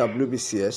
WBCS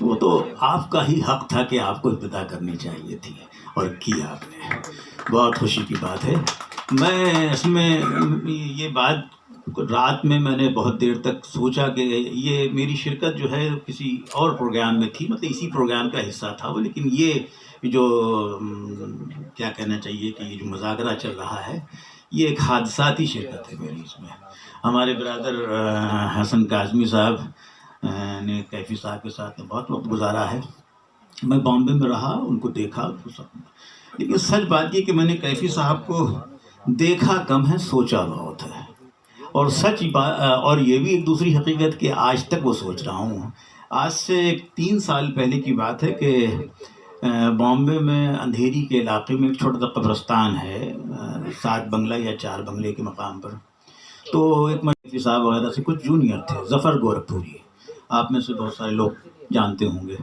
وہ تو آپ کا ہی حق تھا کہ آپ کو ابتدا کرنی چاہیے تھی اور کی آپ نے. بہت خوشی کی بات ہے. میں اس میں یہ بات رات میں نے بہت دیر تک سوچا کہ یہ میری شرکت جو ہے کسی اور پروگرام میں تھی، مطلب اسی پروگرام کا حصہ تھا وہ، لیکن یہ جو کیا کہنا چاہیے کہ یہ جو مذاکرہ چل رہا ہے یہ ایک حادثاتی شرکت ہے میری. اس میں ہمارے برادر حسن کاظمی صاحب نے کیفی صاحب کے ساتھ بہت وقت گزارا ہے. میں بامبے میں رہا، ان کو دیکھا، لیکن سچ بات یہ کہ میں نے کیفی صاحب کو دیکھا کم ہے، سوچا بہت ہے. اور سچ اور یہ بھی ایک دوسری حقیقت کہ آج تک وہ سوچ رہا ہوں. آج سے 3 سال پہلے کی بات ہے کہ بامبے میں اندھیری کے علاقے میں ایک چھوٹا سا قبرستان ہے 7 بنگلہ یا 4 بنگلے کے مقام پر. تو ایک کیفی صاحب وغیرہ سے کچھ جونیئر تھے، ظفر گورکھپوری، آپ میں سے بہت سارے لوگ جانتے ہوں گے.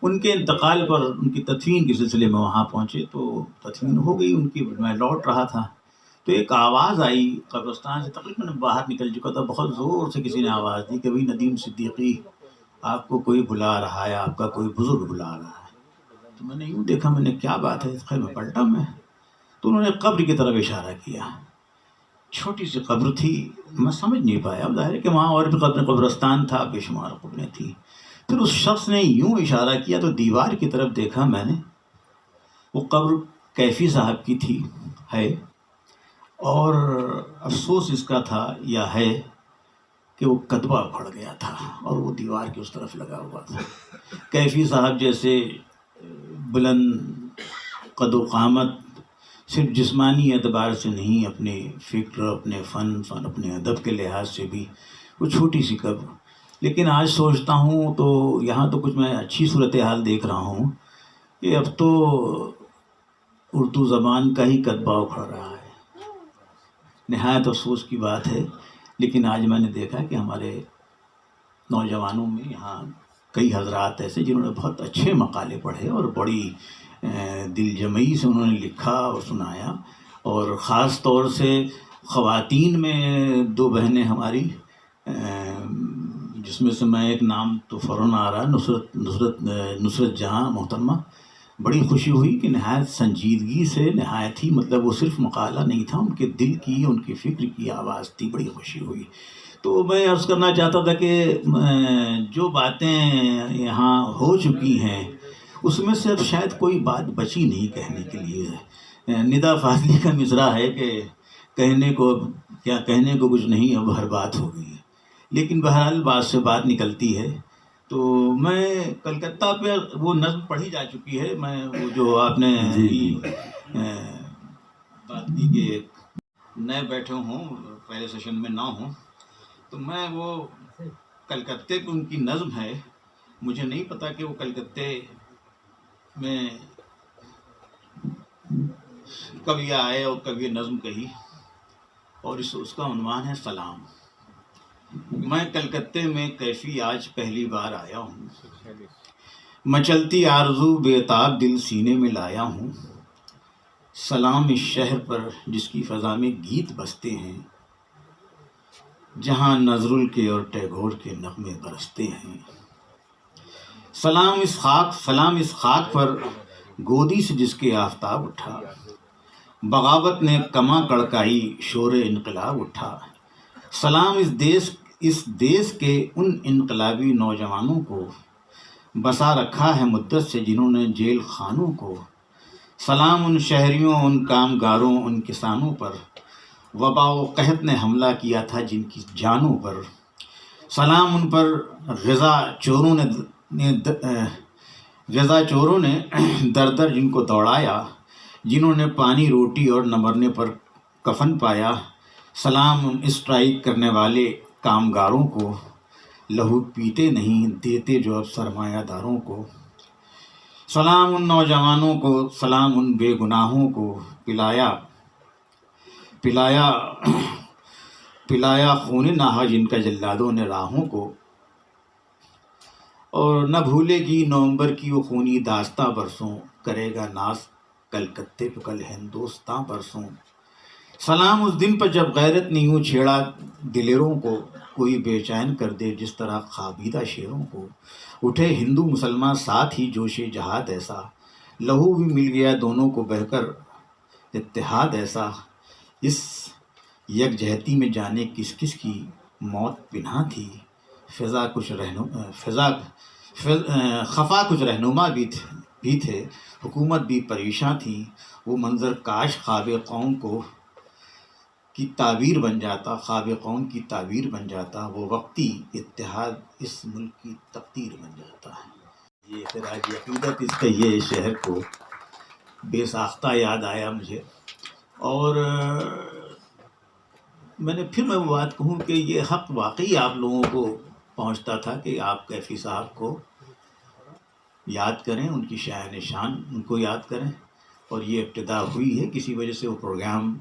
ان کے انتقال پر ان کی تدفین کے سلسلے میں وہاں پہنچے تو تدفین ہو گئی ان کی. میں لوٹ رہا تھا تو ایک آواز آئی قبرستان سے، تقریباً باہر نکل چکا تھا. بہت زور سے کسی نے آواز دی کہ بھئی ندیم صدیقی، آپ کو کوئی بلا رہا ہے، آپ کا کوئی بزرگ بلا رہا ہے. تو میں نے یوں دیکھا، میں نے کیا بات ہے، خیر میں پلٹا میں تو انہوں نے قبر کی طرف اشارہ کیا. چھوٹی سی قبر تھی، میں سمجھ نہیں پایا. اب ظاہر ہے کہ وہاں اور بھی قبرستان تھا، بے شمار قبریں تھیں. پھر اس شخص نے یوں اشارہ کیا تو دیوار کی طرف دیکھا میں نے، وہ قبر کیفی صاحب کی تھی ہے. اور افسوس اس کا تھا یا ہے کہ وہ کدبہ پھڑ گیا تھا اور وہ دیوار کی اس طرف لگا ہوا تھا. کیفی صاحب جیسے بلند قد و قامت صرف جسمانی اعتبار سے نہیں، اپنے فکر، اپنے فن، اپنے ادب کے لحاظ سے بھی وہ چھوٹی سی قبر. لیکن آج سوچتا ہوں تو یہاں تو کچھ میں اچھی صورتحال دیکھ رہا ہوں کہ اب تو اردو زبان کا ہی کدبہ اکھڑ رہا ہے. نہایت افسوس کی بات ہے. لیکن آج میں نے دیکھا کہ ہمارے نوجوانوں میں یہاں کئی حضرات ایسے جنہوں نے بہت اچھے مقالے پڑھے اور بڑی دل جمعی سے انہوں نے لکھا اور سنایا. اور خاص طور سے خواتین میں 2 بہنیں ہماری، جس میں سے میں ایک نام تو فوراً آ رہا، نصرت جہاں محترمہ. بڑی خوشی ہوئی کہ نہایت سنجیدگی سے، نہایت ہی مطلب وہ صرف مقالہ نہیں تھا، ان کے دل کی، ان کی فکر کی آواز تھی. بڑی خوشی ہوئی. تو میں عرض کرنا چاہتا تھا کہ جو باتیں یہاں ہو چکی ہیں اس میں سے اب شاید کوئی بات بچی نہیں کہنے کے لیے. ندا فاضلی کا مصرع ہے کہ کہنے کو کچھ نہیں، اب ہر بات ہو گئی. لیکن بہرحال بات سے بات نکلتی ہے. تو میں کلکتہ پہ وہ نظم پڑھی جا چکی ہے. میں وہ جو آپ نے بات کی کہ نئے بیٹھے ہوں، پہلے سیشن میں نہ ہوں، تو میں وہ کلکتے پہ ان کی نظم ہے. مجھے نہیں پتا کہ وہ کلکتے میں کب یہ آئے اور کب یہ نظم کہی. اور اس کا عنوان ہے سلام. میں کلکتے میں کیفی آج پہلی بار آیا ہوں، مچلتی آرزو بے تاب دل سینے میں لایا ہوں. سلام اس شہر پر جس کی فضا میں گیت بستے ہیں، جہاں نظرل کے اور ٹیگور کے نغمے برستے ہیں. سلام اس خاک پر گودی سے جس کے آفتاب اٹھا، بغاوت نے کماں کڑکائی شور انقلاب اٹھا. سلام اس دیس کے ان انقلابی نوجوانوں کو، بسا رکھا ہے مدت سے جنہوں نے جیل خانوں کو. سلام ان شہریوں، ان کامگاروں، ان کسانوں پر، وبا و قحط نے حملہ کیا تھا جن کی جانوں پر. سلام ان پر غذا چوروں نے در در جن کو دوڑایا، جنہوں نے پانی، روٹی اور نہ مرنے پر کفن پایا. سلام ان اسٹرائک کرنے والے کامگاروں کو، لہو پیتے نہیں دیتے جو اب سرمایہ داروں کو. سلام ان نوجوانوں کو، سلام ان بے گناہوں کو، پلایا خون نہا جن کا جلادوں نے راہوں کو. اور نہ بھولے گی نومبر کی وہ خونی داستاں برسوں، کرے گا ناز کلکتے پہ کل ہندوستاں برسوں. سلام اس دن پر جب غیرت نے یوں چھیڑا دلیروں کو، کوئی بے چین کر دے جس طرح خوابیدہ شیروں کو، اٹھے ہندو مسلمان ساتھ ہی جوش جہاد ایسا، لہو بھی مل گیا دونوں کو بہہ کر اتحاد ایسا، اس یکجہتی میں جانے کس کس کی موت پنہاں تھی، خفا کچھ رہنما بھی تھے، حکومت بھی پریشاں تھی، وہ منظر کاش خواب قوم کی تعبیر بن جاتا، خواب قوم کی تعبیر بن جاتا، وہ وقتی اتحاد اس ملک کی تقدیر بن جاتا ہے۔ یہ خراج عقیدت اس کا یہ شہر کو بے ساختہ یاد آیا مجھے، اور میں وہ بات کہوں کہ یہ حق واقعی آپ لوگوں کو پہنچتا تھا کہ آپ کیفی صاحب کو یاد کریں، ان کی شاعر شان ان کو یاد کریں، اور یہ ابتدا ہوئی ہے کسی وجہ سے وہ پروگرام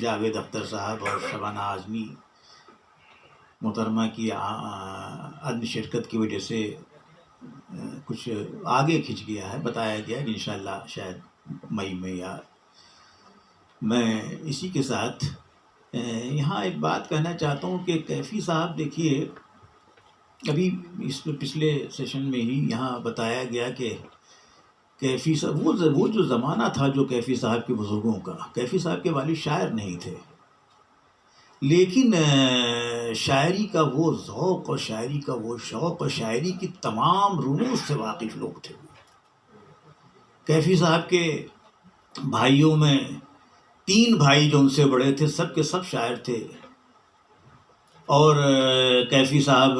جاوید اختر صاحب اور شبانہ اعظمی محترمہ کی عدم شرکت کی وجہ سے کچھ آگے کھنچ گیا ہے، بتایا گیا کہ انشاءاللہ شاید مئی میں، یا میں اسی کے ساتھ یہاں ایک بات کہنا چاہتا ہوں کہ کیفی صاحب دیکھیے، ابھی اس پچھلے سیشن میں ہی یہاں بتایا گیا کہ کیفی صاحب وہ جو زمانہ تھا جو کیفی صاحب کے بزرگوں کا، کیفی صاحب کے والد شاعر نہیں تھے، لیکن شاعری کا وہ ذوق اور شاعری کا وہ شوق اور شاعری کی تمام رموز سے واقف لوگ تھے۔ کیفی صاحب کے بھائیوں میں 3 بھائی جو ان سے بڑے تھے، سب کے سب شاعر تھے، اور کیفی صاحب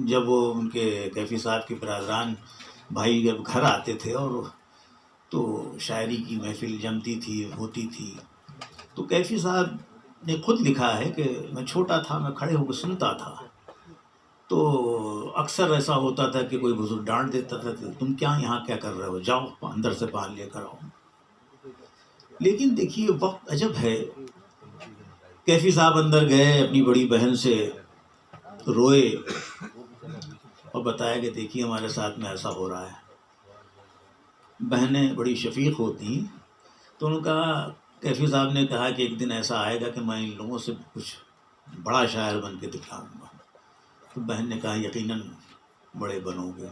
جب وہ ان کے کیفی صاحب کے برادران بھائی جب گھر آتے تھے اور تو شاعری کی محفل جمتی تھی، ہوتی تھی، تو کیفی صاحب نے خود لکھا ہے کہ میں چھوٹا تھا، میں کھڑے ہو کے سنتا تھا، تو اکثر ایسا ہوتا تھا کہ کوئی بزرگ ڈانٹ دیتا تھا کہ تم یہاں کیا کر رہے ہو، جاؤ اندر سے پان لے کر آؤ۔ لیکن دیکھیے وقت عجب ہے، کیفی صاحب اندر گئے، اپنی بڑی بہن سے روئے اور بتایا کہ دیکھیے ہمارے ساتھ میں ایسا ہو رہا ہے۔ بہنیں بڑی شفیق ہوتی ہیں، تو انہوں نے کہا، کیفی صاحب نے کہا کہ ایک دن ایسا آئے گا کہ میں ان لوگوں سے کچھ بڑا شاعر بن کے دکھاؤں گا۔ تو بہن نے کہا یقیناً بڑے بنو گے۔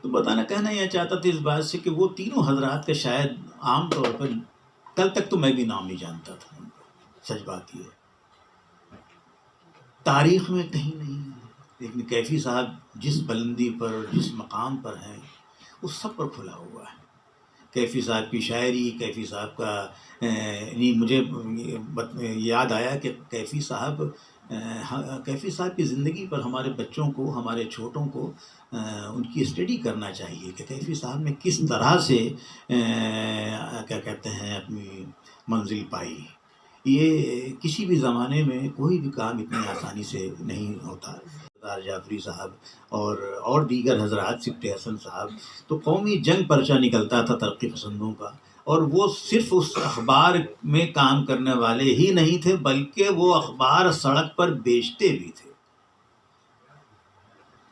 تو بتانا کہنا یہ چاہتا تھا اس بات سے کہ وہ تینوں حضرات کا شاید عام طور پر کل تک تو میں بھی نام نہیں جانتا تھا، سچ بات یہ ہے، تاریخ میں کہیں نہیں، لیکن کیفی صاحب جس بلندی پر جس مقام پر ہیں وہ سب پر کھلا ہوا ہے۔ کیفی صاحب کی شاعری، کیفی صاحب کا مجھے یاد آیا کہ کیفی صاحب کی زندگی پر ہمارے بچوں کو، ہمارے چھوٹوں کو ان کی اسٹڈی کرنا چاہیے کہ کیفی صاحب نے کس طرح سے کیا کہتے ہیں اپنی منزل پائی۔ یہ کسی بھی زمانے میں کوئی بھی کام اتنی آسانی سے نہیں ہوتا۔ جعفری صاحب اور دیگر حضرات، سپٹ حسن صاحب، تو قومی جنگ پرچہ نکلتا تھا ترقی پسندوں کا، اور وہ صرف اس اخبار میں کام کرنے والے ہی نہیں تھے بلکہ وہ اخبار سڑک پر بیچتے بھی تھے۔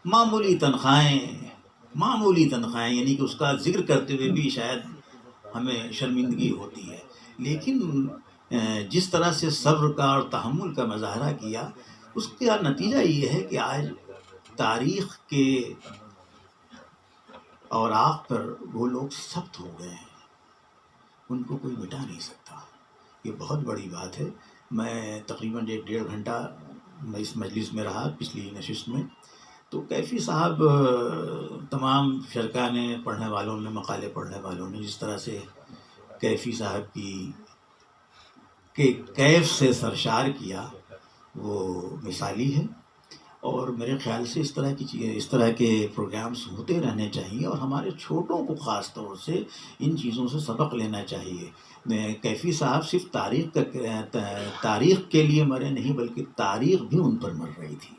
معمولی تنخواہیں، یعنی کہ اس کا ذکر کرتے ہوئے بھی شاید ہمیں شرمندگی ہوتی ہے، لیکن جس طرح سے صبر کا اور تحمل کا مظاہرہ کیا، اس کا نتیجہ یہ ہے کہ آج تاریخ کے اوراق پر وہ لوگ ثبت ہو گئے ہیں، ان کو کوئی مٹا نہیں سکتا۔ یہ بہت بڑی بات ہے۔ میں تقریباً 1.5 گھنٹہ میں اس مجلس میں رہا پچھلی نشست میں، تو کیفی صاحب تمام شرکا نے، پڑھنے والوں نے، مقالے پڑھنے والوں نے جس طرح سے کیفی صاحب کے کیف سے سرشار کیا، وہ مثالی ہے، اور میرے خیال سے اس طرح کے پروگرامز ہوتے رہنے چاہیے، اور ہمارے چھوٹوں کو خاص طور سے ان چیزوں سے سبق لینا چاہیے۔ کیفی صاحب صرف تاریخ کے لیے مرے نہیں بلکہ تاریخ بھی ان پر مر رہی تھی۔